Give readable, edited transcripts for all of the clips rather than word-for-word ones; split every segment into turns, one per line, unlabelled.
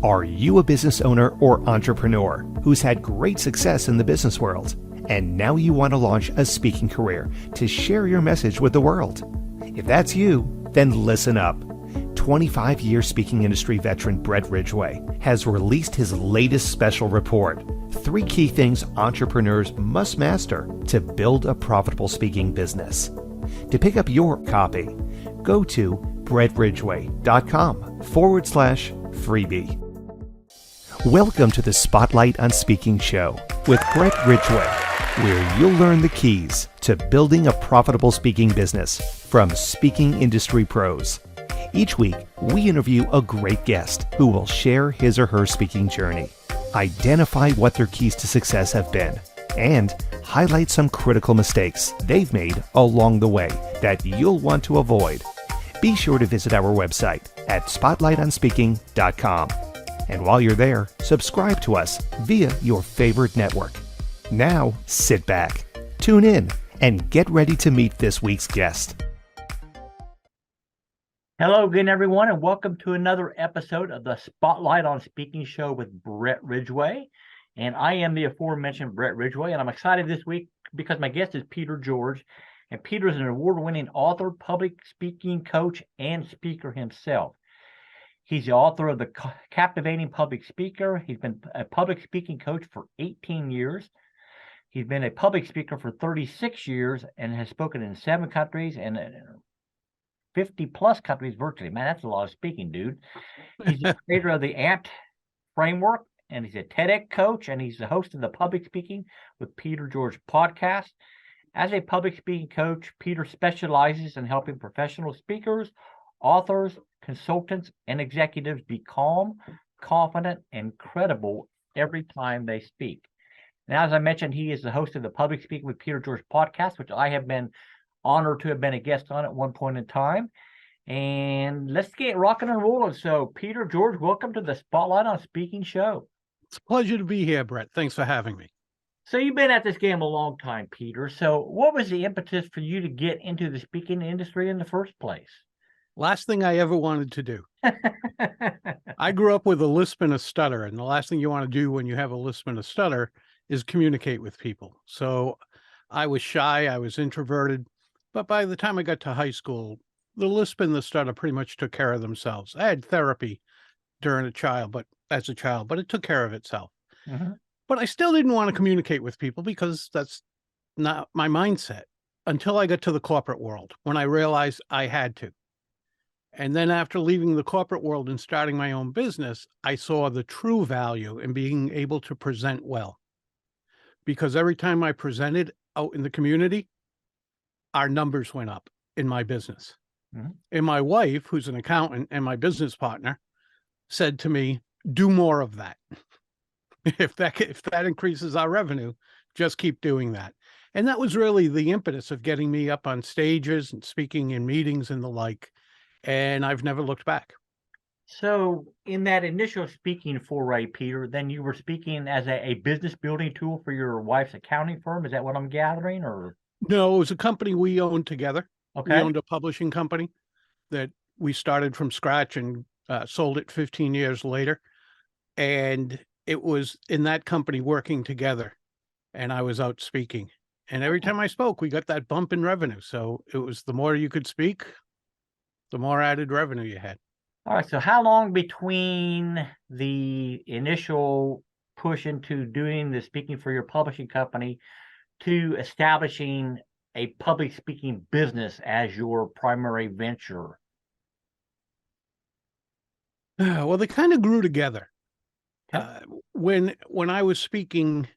Are you a business owner or entrepreneur who's had great success in the business world, and now you want to launch a speaking career to share your message with the world? If that's you, then listen up. 25-year speaking industry veteran Brett Ridgway has released his latest special report, 3 key things entrepreneurs must master to build a profitable speaking business. To pick up your copy, go to brettridgway.com/freebie. Welcome to the Spotlight on Speaking show with Brett Ridgway, where you'll learn the keys to building a profitable speaking business from speaking industry pros. Each week, we interview a great guest who will share his or her speaking journey, identify what their keys to success have been, and highlight some critical mistakes they've made along the way that you'll want to avoid. Be sure to visit our website at spotlightonspeaking.com. And while you're there, subscribe to us via your favorite network. Now, sit back, tune in, and get ready to meet this week's guest.
Hello again, everyone, and welcome to another episode of the Spotlight on Speaking show with Brett Ridgway. And I am the aforementioned Brett Ridgway, and I'm excited this week because my guest is Peter George. And Peter is an award-winning author, public speaking coach, and speaker himself. He's the author of The Captivating Public Speaker. He's been a public speaking coach for 18 years. He's been a public speaker for 36 years and has spoken in 7 countries and 50-plus countries virtually. Man, that's a lot of speaking, dude. He's the creator of the AMPed framework, and he's a TEDx coach, and he's the host of the Public Speaking with Peter George podcast. As a public speaking coach, Peter specializes in helping professional speakers, authors, consultants, and executives be calm, confident, and credible every time they speak. Now, as I mentioned, he is the host of the Public Speaking with Peter George podcast, which I have been honored to have been a guest on at one point in time. And let's get rocking and rolling. So, Peter George, welcome to the Spotlight on Speaking show.
It's a pleasure to be here, Brett. Thanks for having me.
So you've been at this game a long time, Peter. So what was the impetus for you to get into the speaking industry in the first place?
Last thing I ever wanted to do. I grew up with a lisp and a stutter, and the last thing you want to do when you have a lisp and a stutter is communicate with people. So I was shy, I was introverted, but by the time I got to high school, the lisp and the stutter pretty much took care of themselves. I had therapy as a child, but it took care of itself. Mm-hmm. But I still didn't want to communicate with people because that's not my mindset until I got to the corporate world, when I realized I had to. And then after leaving the corporate world and starting my own business, I saw the true value in being able to present well. Because every time I presented out in the community, our numbers went up in my business. Mm-hmm. And my wife, who's an accountant and my business partner, said to me, do more of that. If that increases our revenue, just keep doing that. And that was really the impetus of getting me up on stages and speaking in meetings and the like. And I've never looked back.
So in that initial speaking foray, Peter, then you were speaking as a business building tool for your wife's accounting firm. Is that what I'm gathering? Or
no, it was a company we owned together.
Okay.
We owned a publishing company that we started from scratch and sold it 15 years later. And it was in that company working together, and I was out speaking. And every time I spoke, we got that bump in revenue. So it was the more you could speak, the more added revenue you had.
All right. So how long between the initial push into doing the speaking for your publishing company to establishing a public speaking business as your primary venture?
Well, they kind of grew together. When I was speaking,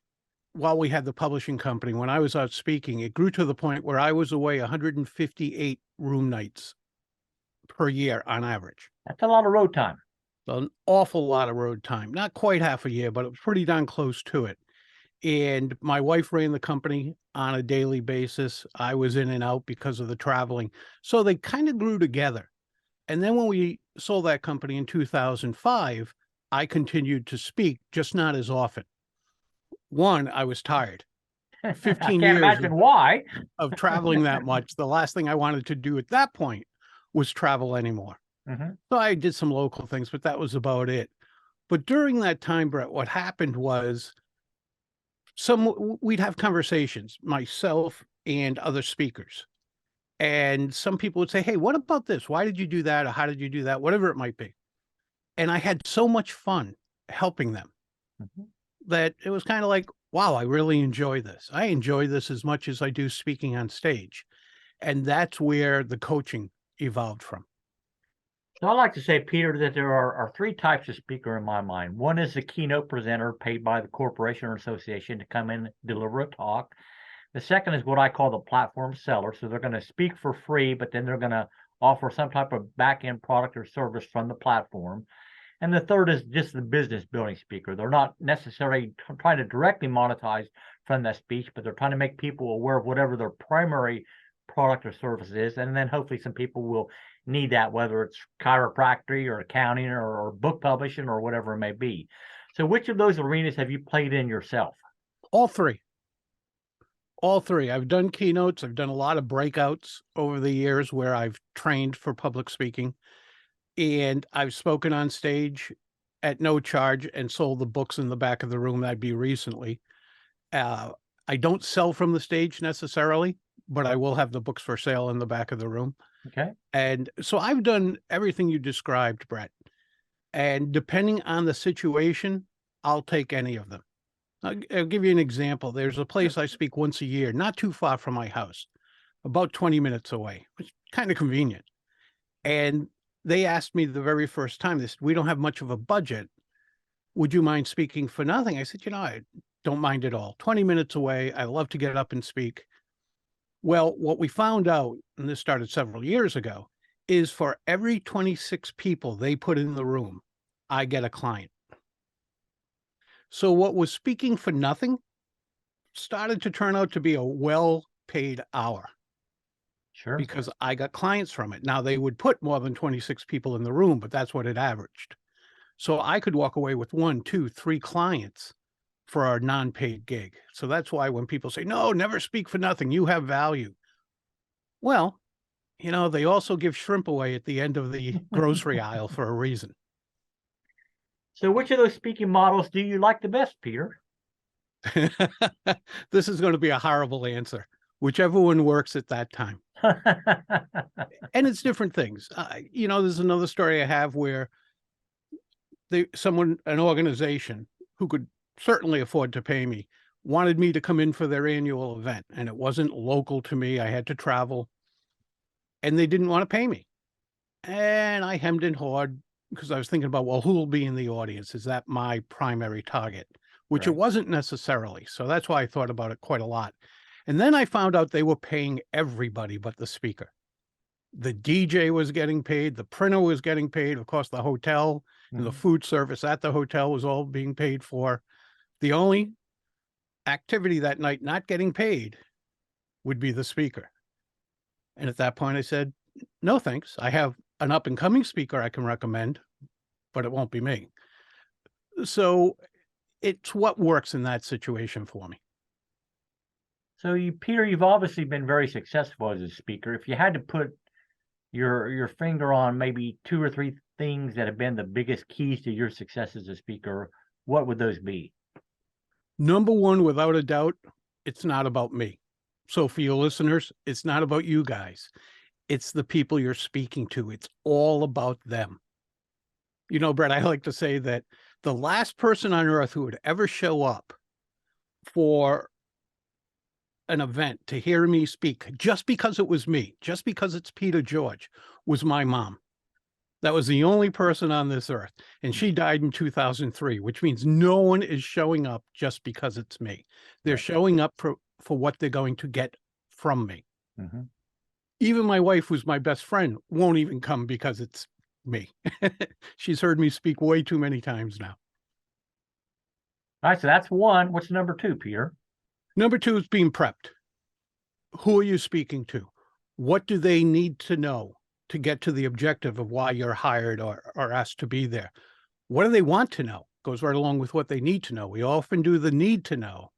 while we had the publishing company, when I was out speaking, it grew to the point where I was away 158 room nights per year on average.
That's a lot of road time.
An awful lot of road time. Not quite half a year, but it was pretty darn close to it. And my wife ran the company on a daily basis. I was in and out because of the traveling. So they kind of grew together. And then when we sold that company in 2005, I continued to speak, just not as often. One, I was tired. 15
years imagine why.
of traveling that much. The last thing I wanted to do at that point was travel anymore. Mm-hmm. So I did some local things, but that was about it. But during that time, Brett, what happened was we'd have conversations, myself and other speakers. And some people would say, hey, what about this? Why did you do that? Or how did you do that? Whatever it might be. And I had so much fun helping them that it was kind of like, wow, I really enjoy this. I enjoy this as much as I do speaking on stage. And that's where the coaching evolved from.
So I like to say, Peter, that there are three types of speaker in my mind. One is the keynote presenter paid by the corporation or association to come in and deliver a talk. The second is what I call the platform seller. So they're going to speak for free, but then they're going to offer some type of back-end product or service from the platform. And the third is just the business building speaker. They're not necessarily trying to directly monetize from that speech, but they're trying to make people aware of whatever their primary product or service is. And then hopefully some people will need that, whether it's chiropractic or accounting or book publishing or whatever it may be. So which of those arenas have you played in yourself?
All three. All three. I've done keynotes. I've done a lot of breakouts over the years where I've trained for public speaking. And I've spoken on stage at no charge and sold the books in the back of the room. That'd be recently. I don't sell from the stage necessarily, but I will have the books for sale in the back of the room.
Okay.
And so I've done everything you described, Brett. And depending on the situation, I'll take any of them. I'll give you an example. There's a place I speak once a year, not too far from my house, about 20 minutes away, which is kind of convenient. And they asked me the very first time, they said, we don't have much of a budget. Would you mind speaking for nothing? I said, I don't mind at all. 20 minutes away. I love to get up and speak. Well, what we found out, and this started several years ago, is for every 26 people they put in the room, I get a client. So what was speaking for nothing started to turn out to be a well-paid hour.
Sure.
Because I got clients from it. Now, they would put more than 26 people in the room, but that's what it averaged. So I could walk away with 1, 2, 3 clients for our non-paid gig. So that's why when people say, no, never speak for nothing, you have value. Well, they also give shrimp away at the end of the grocery aisle for a reason.
So which of those speaking models do you like the best, Peter?
This is going to be a horrible answer. Whichever one works at that time. And it's different things. There's another story I have where an organization who could certainly afford to pay me wanted me to come in for their annual event, and it wasn't local to me. I had to travel, and they didn't want to pay me. And I hemmed and hawed because I was thinking about, well, who will be in the audience? Is that my primary target? Which It wasn't necessarily. So that's why I thought about it quite a lot. And then I found out they were paying everybody but the speaker. The DJ was getting paid. The printer was getting paid. Of course, the hotel and the food service at the hotel was all being paid for. The only activity that night not getting paid would be the speaker. And at that point, I said, no, thanks. I have an up-and-coming speaker I can recommend, but it won't be me. So it's what works in that situation for me.
So Peter, you've obviously been very successful as a speaker. If you had to put your finger on maybe 2 or 3 things that have been the biggest keys to your success as a speaker, what would those be?
Number one, without a doubt, it's not about me. So for your listeners, it's not about you guys. It's the people you're speaking to. It's all about them. Brett, I like to say that the last person on earth who would ever show up for an event to hear me speak, just because it was me, just because it's Peter George, was my mom. That was the only person on this earth. And she died in 2003, which means no one is showing up just because it's me. They're showing up for what they're going to get from me. Mm-hmm. Even my wife, who's my best friend, won't even come because it's me. She's heard me speak way too many times now.
All right, so that's one. What's number 2, Peter?
Number 2 is being prepped. Who are you speaking to? What do they need to know to get to the objective of why you're hired or asked to be there? What do they want to know? Goes right along with what they need to know. We often do the need to know,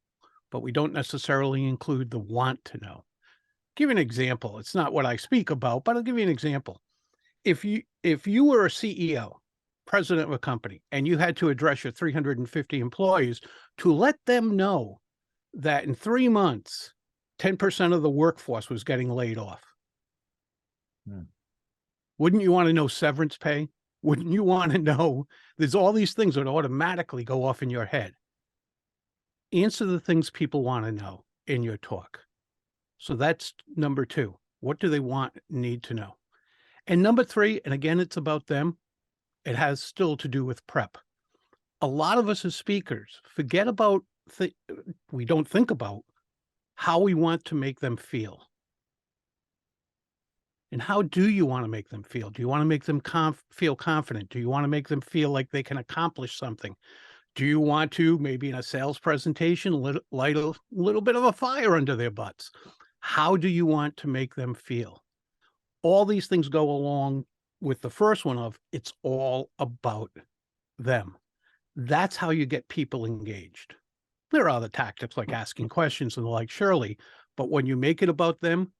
but we don't necessarily include the want to know. Give you an example. It's not what I speak about, but I'll give you an example. If you were a CEO president of a company and you had to address your 350 employees to let them know that in 3 months, 10% of the workforce was getting laid off. Wouldn't you want to know severance pay? Wouldn't you want to know there's all these things that automatically go off in your head? Answer the things people want to know in your talk. So that's number 2. What do they need to know? And number 3, and again, it's about them. It has still to do with prep. A lot of us as speakers forget about, we don't think about how we want to make them feel. And how do you want to make them feel? Do you want to make them feel confident? Do you want to make them feel like they can accomplish something? Do you want to, maybe in a sales presentation, light a little bit of a fire under their butts? How do you want to make them feel? All these things go along with the first one of it's all about them. That's how you get people engaged. There are other tactics like asking questions and the like, surely, but when you make it about them,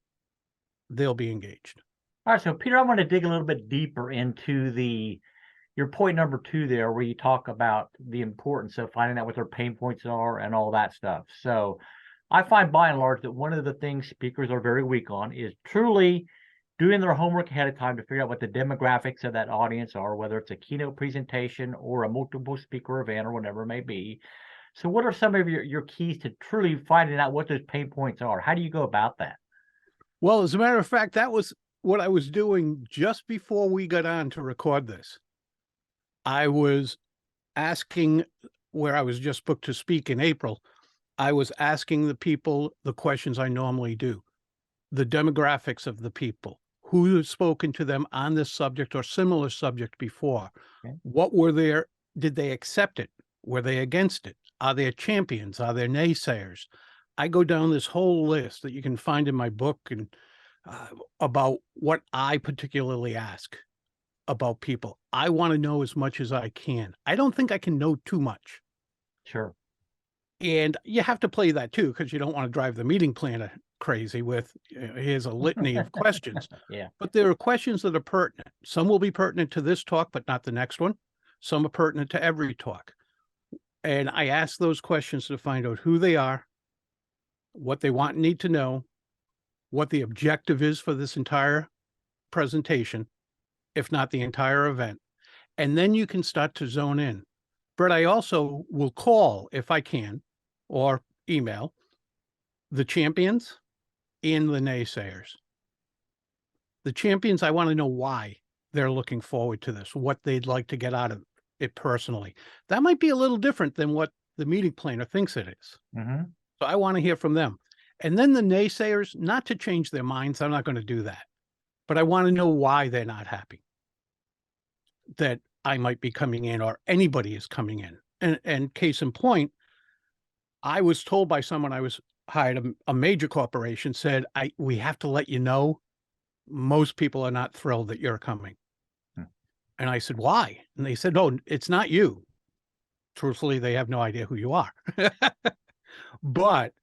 they'll be engaged.
All right, so Peter, I want to dig a little bit deeper into your point number 2 there, where you talk about the importance of finding out what their pain points are and all that stuff. So I find by and large that one of the things speakers are very weak on is truly doing their homework ahead of time to figure out what the demographics of that audience are, whether it's a keynote presentation or a multiple speaker event or whatever it may be. So what are some of your keys to truly finding out what those pain points are? How do you go about that?
Well, as a matter of fact, that was what I was doing just before we got on to record this. I was asking, where I was just booked to speak in April, I was asking the people the questions I normally do. The demographics of the people, who has spoken to them on this subject or similar subject before. Okay. What were did they accept it? Were they against it? Are there champions? Are there naysayers? I go down this whole list that you can find in my book and about what I particularly ask about people. I want to know as much as I can. I don't think I can know too much.
Sure.
And you have to play that too, because you don't want to drive the meeting planner crazy with, here's a litany of questions.
Yeah.
But there are questions that are pertinent. Some will be pertinent to this talk, but not the next one. Some are pertinent to every talk. And I ask those questions to find out who they are, what they want and need to know, what the objective is for this entire presentation, if not the entire event. And then you can start to zone in. Brett, I also will call, if I can, or email, the champions and the naysayers. The champions, I want to know why they're looking forward to this, what they'd like to get out of it personally. That might be a little different than what the meeting planner thinks it is.
Mm-hmm.
So I want to hear from them. And then the naysayers, not to change their minds, I'm not going to do that. But I want to know why they're not happy that I might be coming in or anybody is coming in. And case in point, I was told by someone I was hired, a major corporation said, we have to let you know most people are not thrilled that you're coming. And I said, why? And they said, no, it's not you. Truthfully, they have no idea who you are. But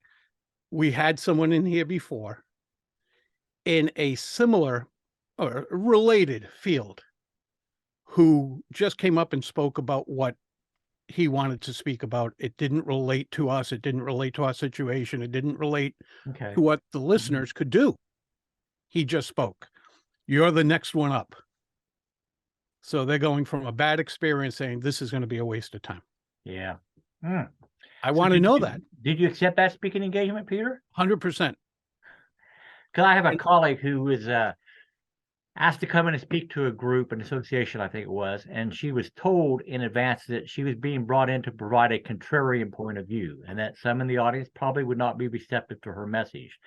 we had someone in here before in a similar or related field who just came up and spoke about what he wanted to speak about. It didn't relate to us. It didn't relate to our situation. It didn't relate to what the listeners could do. He just spoke. You're the next one up. So they're going from a bad experience saying this is going to be a waste of time.
Yeah.
I want to know that.
Did you accept that speaking engagement, Peter?
100%.
Because I have a colleague who was asked to come in and speak to a group, an association, I think it was, and she was told in advance that she was being brought in to provide a contrarian point of view, and that some in the audience probably would not be receptive to her message.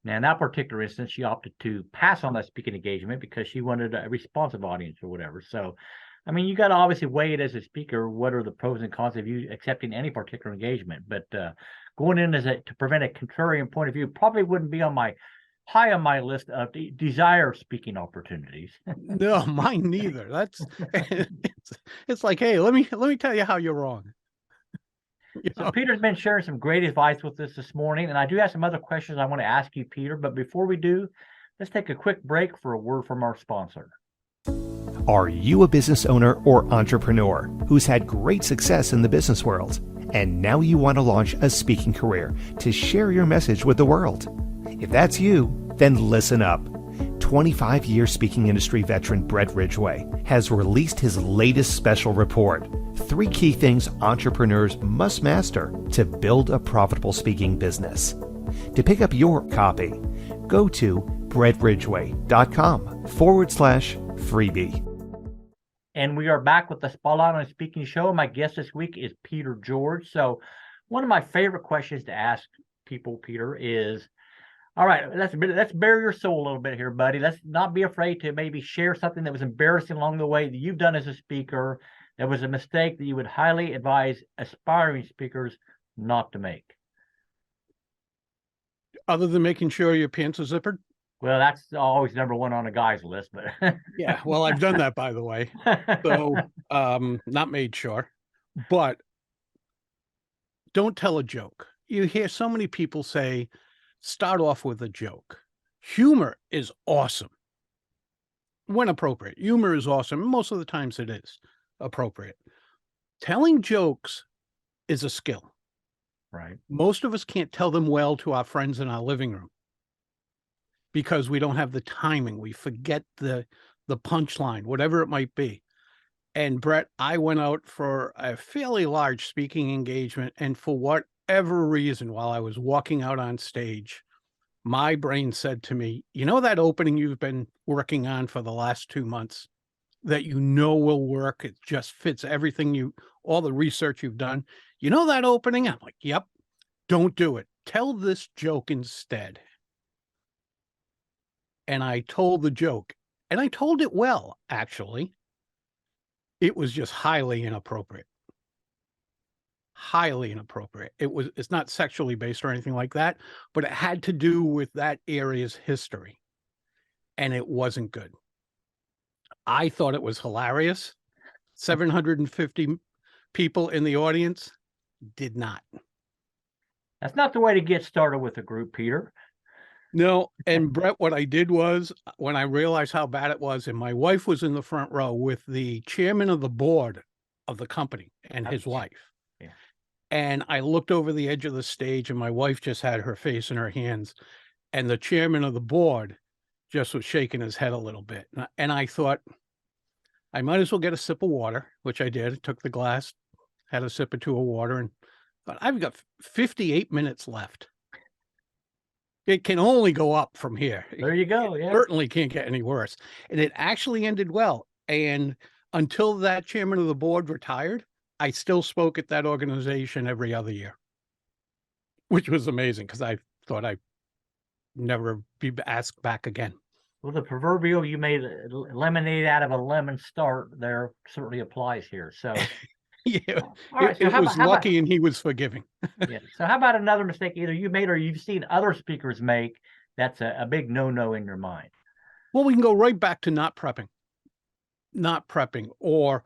Now, in that particular instance, she opted to pass on that speaking engagement because she wanted a responsive audience or whatever. So, I mean, you got to obviously weigh it as a speaker. What are the pros and cons of you accepting any particular engagement? But going in to prevent a contrarian point of view probably wouldn't be high on my list of desired speaking opportunities.
No, mine neither. That's it's like, hey, let me tell you how you're wrong.
So Peter's been sharing some great advice with us this morning, and I do have some other questions I want to ask you, Peter. But before we do, let's take a quick break for a word from our sponsor.
Are you a business owner or entrepreneur who's had great success in the business world, and now you want to launch a speaking career to share your message with the world? If that's you, then listen up. 25-year speaking industry veteran Brett Ridgway has released his latest special report, 3 key things entrepreneurs must master to build a profitable speaking business. To pick up your copy, go to brettridgway.com/freebie.
And we are back with the Spotlight on Speaking show. My guest this week is Peter George. So one of my favorite questions to ask people, Peter, is, all right, let's bare your soul a little bit here, buddy. Let's not be afraid to maybe share something that was embarrassing along the way that you've done as a speaker, that was a mistake that you would highly advise aspiring speakers not to make.
Other than making sure your pants are zippered?
Well, that's always number one on a guy's list, but
Yeah, well, I've done that, by the way. So, not made sure, but don't tell a joke. You hear so many people say, start off with a joke. Humor is awesome when appropriate. Humor is awesome. Most of the times it is appropriate. Telling jokes is a skill.
right.
Most of us can't tell them well to our friends in our living room because we don't have the timing. We forget the punchline, whatever it might be. And Brett, I went out for a fairly large speaking engagement, and for whatever reason, while I was walking out on stage, my brain said to me, you know that opening you've been working on for the last 2 months that you know will work? It just fits everything all the research you've done. You know that opening? I'm like, yep, don't do it. Tell this joke instead. And I told the joke, and I told it well, actually. It was just highly inappropriate. Highly inappropriate. It's not sexually based or anything like that, but it had to do with that area's history. And it wasn't good. I thought it was hilarious. 750 people in the audience did not.
That's not the way to get started with a group, Peter.
No, and Brett, what I did was, when I realized how bad it was, and my wife was in the front row with the chairman of the board of the company and his wife.
Yeah.
And I looked over the edge of the stage, and my wife just had her face in her hands, and the chairman of the board just was shaking his head a little bit. And I thought, I might as well get a sip of water, which I did. Took the glass, had a sip or two of water, and thought, I've got 58 minutes left. It can only go up from here.
There you go. Yeah.
Certainly can't get any worse. And it actually ended well. And until that chairman of the board retired, I still spoke at that organization every other year, which was amazing because I thought I'd never be asked back again.
Well, the proverbial "you made lemonade out of a lemon" start there certainly applies here. So,
Yeah,
all right. So
it was lucky, and he was forgiving.
Yeah. So how about another mistake either you made or you've seen other speakers make that's a big no-no in your mind?
Well, we can go right back to not prepping, or,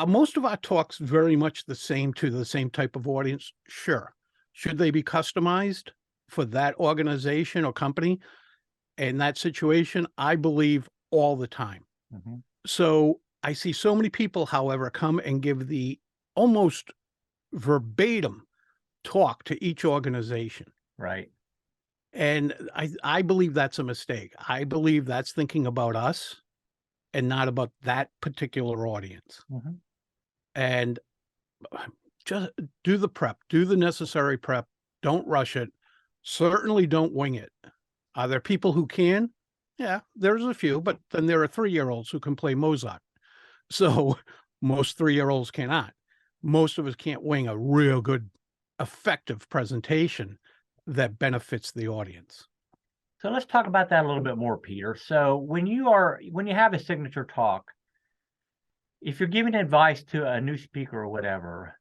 most of our talks very much the same to the same type of audience. Sure. Should they be customized for that organization or company in that situation? I believe all the time.
Mm-hmm.
So I see so many people, however, come and give the almost verbatim talk to each organization.
Right.
And I believe that's a mistake. I believe that's thinking about us and not about that particular audience.
Mm-hmm.
And just do the prep, do the necessary prep. Don't rush it. Certainly don't wing it. Are there people who can? Yeah, there's a few, but then there are 3-year-olds who can play Mozart. So most 3-year-olds cannot. Most of us can't wing a real good, effective presentation that benefits the audience.
So let's talk about that a little bit more, Peter. So when you have a signature talk, if you're giving advice to a new speaker or whatever,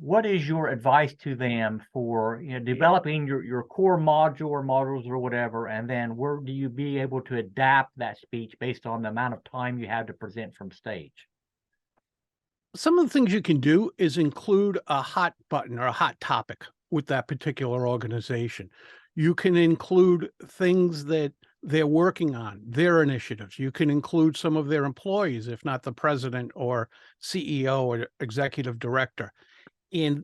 what is your advice to them for developing your core module or modules or whatever, and then where do you be able to adapt that speech based on the amount of time you have to present from stage?
Some of the things you can do is include a hot button or a hot topic with that particular organization. You can include things that they're working on, their initiatives. You can include some of their employees, if not the president or CEO or executive director, and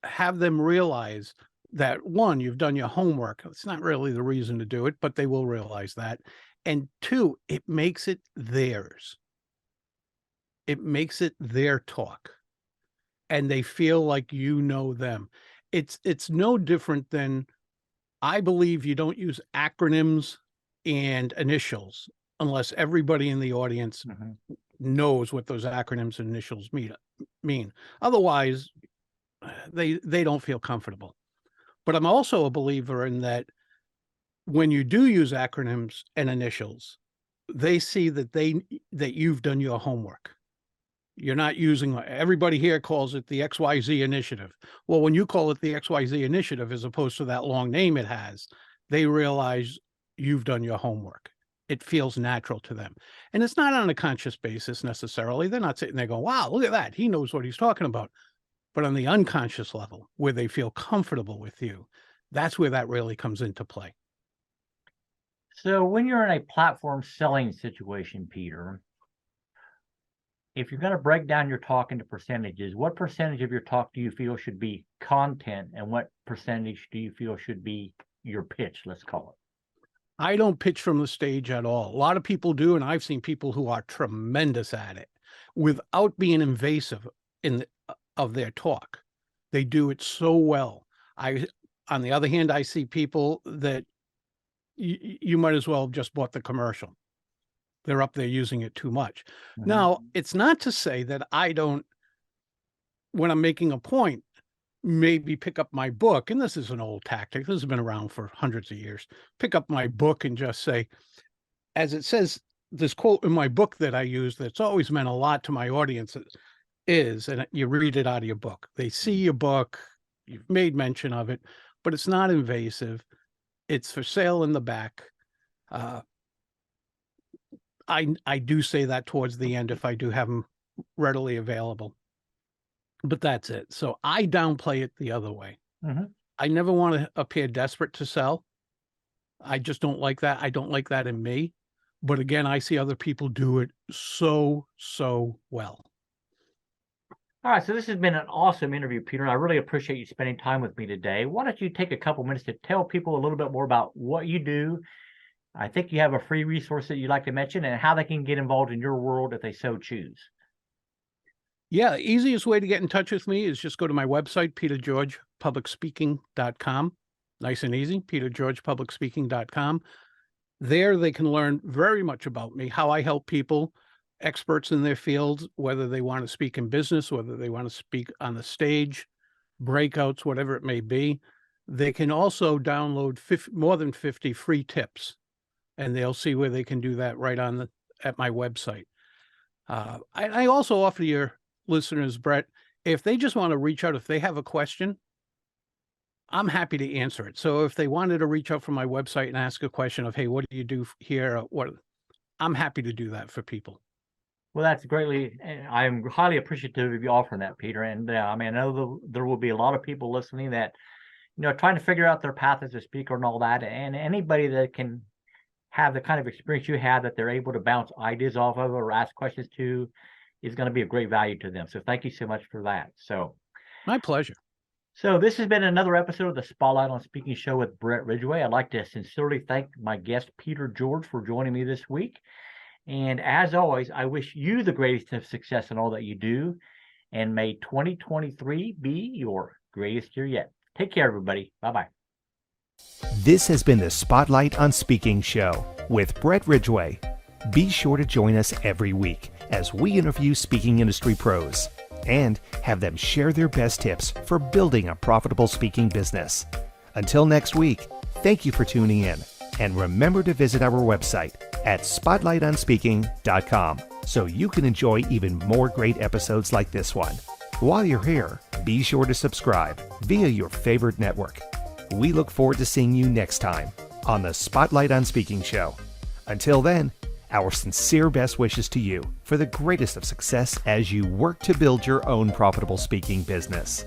have them realize that, one, you've done your homework. It's not really the reason to do it, but they will realize that. And two, it makes it theirs. It makes it their talk. And they feel like you know them. It's no different than, I believe you don't use acronyms and initials unless everybody in the audience knows what those acronyms and initials mean. Otherwise, they don't feel comfortable. But I'm also a believer in that when you do use acronyms and initials, they see that you've done your homework. You're not using, everybody here calls it the XYZ initiative. Well, when you call it the XYZ initiative, as opposed to that long name it has, they realize you've done your homework. It feels natural to them. And it's not on a conscious basis necessarily. They're not sitting there going, wow, look at that. He knows what he's talking about. But on the unconscious level, where they feel comfortable with you, that's where that really comes into play.
So when you're in a platform selling situation, Peter, if you're going to break down your talk into percentages, what percentage of your talk do you feel should be content, and what percentage do you feel should be your pitch, let's call it?
I don't pitch from the stage at all. A lot of people do, and I've seen people who are tremendous at it without being invasive of their talk. They do it so well. On the other hand, I see people that you might as well have just bought the commercial. They're up there using it too much. Now, it's not to say that I don't, when I'm making a point, maybe pick up my book, and this is an old tactic. This has been around for hundreds of years. Pick up my book and just say, as it says, this quote in my book that I use that's always meant a lot to my audience is, and you read it out of your book. They see your book, you've made mention of it, but it's not invasive. It's for sale in the back. I do say that towards the end if I do have them readily available, but that's it. So I downplay it the other way. I never want to appear desperate to sell. I just don't like that. I don't like that in me. But again, I see other people do it so well.
All right, so this has been an awesome interview, Peter, and I really appreciate you spending time with me today. Why don't you take a couple minutes to tell people a little bit more about what you do? I think you have a free resource that you'd like to mention, and how they can get involved in your world if they so choose.
Yeah, the easiest way to get in touch with me is just go to my website, petergeorgepublicspeaking.com. Nice and easy, petergeorgepublicspeaking.com. There they can learn very much about me, how I help people, experts in their fields, whether they want to speak in business, whether they want to speak on the stage, breakouts, whatever it may be. They can also download more than 50 free tips, and they'll see where they can do that right at my website. I also offer your listeners, Brett, if they just want to reach out, if they have a question, I'm happy to answer it. So if they wanted to reach out from my website and ask a question of, hey, what do you do here? I'm happy to do that for people.
Well, that's greatly, I'm highly appreciative of you offering that, Peter. And I mean, I know there will be a lot of people listening that, trying to figure out their path as a speaker and all that. And anybody that can have the kind of experience you have that they're able to bounce ideas off of or ask questions to is going to be of great value to them. So thank you so much for that. So
my pleasure.
So this has been another episode of the Spotlight on Speaking show with Brett Ridgway. I'd like to sincerely thank my guest, Peter George, for joining me this week. And as always, I wish you the greatest of success in all that you do. And may 2023 be your greatest year yet. Take care, everybody. Bye-bye.
This has been the Spotlight on Speaking show with Brett Ridgway. Be sure to join us every week as we interview speaking industry pros and have them share their best tips for building a profitable speaking business. Until next week, thank you for tuning in, and remember to visit our website at spotlightonspeaking.com so you can enjoy even more great episodes like this one. While you're here, be sure to subscribe via your favorite network. We look forward to seeing you next time on the Spotlight on Speaking show. Until then, our sincere best wishes to you for the greatest of success as you work to build your own profitable speaking business.